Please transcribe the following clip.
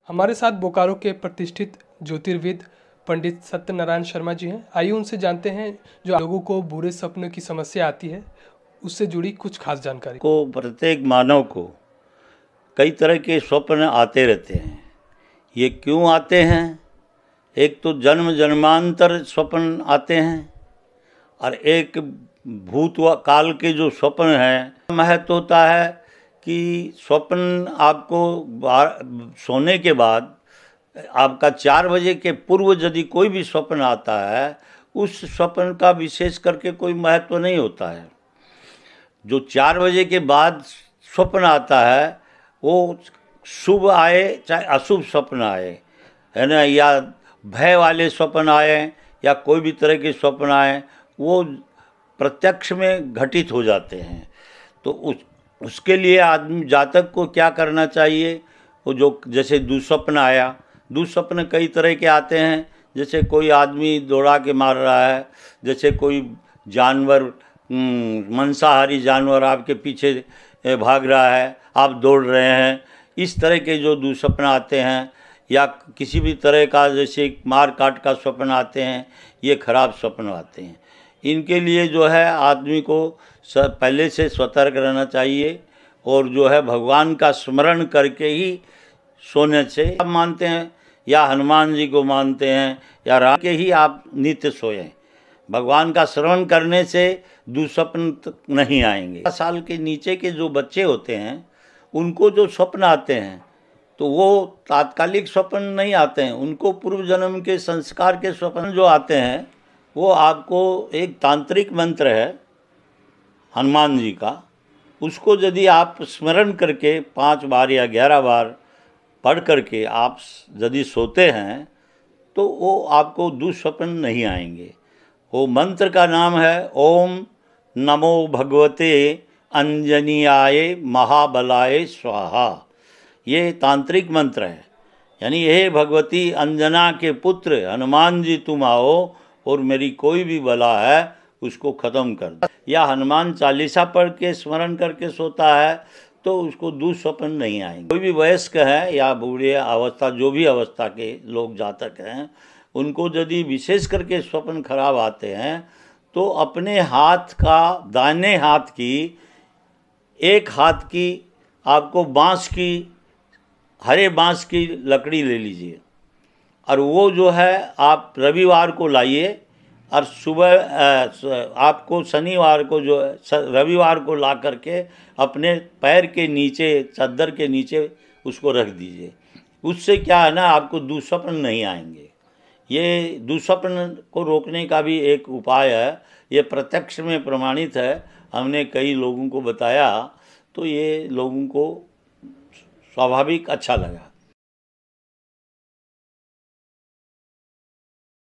हमारे साथ बोकारो के प्रतिष्ठित ज्योतिर्विद पंडित सत्यनारायण शर्मा जी हैं। आइए उनसे जानते हैं जो लोगों को बुरे सपनों की समस्या आती है उससे जुड़ी कुछ खास जानकारी। प्रत्येक मानव को कई तरह के स्वप्न आते रहते हैं। ये क्यों आते हैं? एक तो जन्म जन्मांतर स्वप्न आते हैं और एक भूत काल के जो स्वप्न हैं। महत्व होता है कि स्वप्न आपको सोने के बाद आपका 4 बजे के पूर्व यदि कोई भी स्वप्न आता है, उस स्वप्न का विशेष करके कोई महत्व नहीं होता है। जो 4 बजे के बाद स्वप्न आता है वो शुभ आए चाहे अशुभ स्वप्न आए, है ना, या भय वाले स्वप्न आए या कोई भी तरह के स्वप्न आए, वो प्रत्यक्ष में घटित हो जाते हैं। तो उसके लिए आदमी जातक को क्या करना चाहिए? वो जो जैसे दुःस्वप्न आया, दुःस्वप्न कई तरह के आते हैं। जैसे कोई आदमी दौड़ा के मार रहा है, जैसे कोई जानवर मांसाहारी जानवर आपके पीछे भाग रहा है, आप दौड़ रहे हैं, इस तरह के जो दुःस्वप्न आते हैं, या किसी भी तरह का जैसे मार काट का स्वप्न आते हैं, ये खराब स्वप्न आते हैं। इनके लिए जो है आदमी को पहले से सतर्क रहना चाहिए और जो है भगवान का स्मरण करके ही सोने से आप मानते हैं या हनुमान जी को मानते हैं या राम के ही आप नित्य सोएं। भगवान का श्रवण करने से दुःस्वप्न नहीं आएंगे। 12 साल के नीचे के जो बच्चे होते हैं उनको जो स्वप्न आते हैं तो वो तात्कालिक स्वप्न नहीं आते हैं, उनको पूर्व जन्म के संस्कार के स्वप्न जो आते हैं वो आपको एक तांत्रिक मंत्र है हनुमान जी का, उसको यदि आप स्मरण करके 5 बार या 11 बार पढ़ करके आप यदि सोते हैं तो वो आपको दुःस्वप्न नहीं आएंगे। वो मंत्र का नाम है ओम नमो भगवते अंजनीयाय महाबलाय स्वाहा। ये तांत्रिक मंत्र है, यानी हे भगवती अंजना के पुत्र हनुमान जी तुम आओ और मेरी कोई भी बला है उसको ख़त्म कर दो। या हनुमान चालीसा पढ़ के स्मरण करके सोता है तो उसको दुःस्वप्न नहीं आएंगे। कोई भी वयस्क है या बूढ़े अवस्था, जो भी अवस्था के लोग जातक हैं, उनको यदि विशेष करके स्वप्न खराब आते हैं तो अपने हाथ का, दाहिने हाथ की, एक हाथ की आपको बांस की, हरे बांस की लकड़ी ले लीजिए और वो जो है आप रविवार को लाइए और सुबह आपको शनिवार को जो रविवार को ला करके अपने पैर के नीचे, चादर के नीचे उसको रख दीजिए। उससे क्या है ना, आपको दुःस्वप्न नहीं आएंगे। ये दुःस्वप्न को रोकने का भी एक उपाय है, ये प्रत्यक्ष में प्रमाणित है, हमने कई लोगों को बताया तो ये लोगों को स्वाभाविक अच्छा लगा।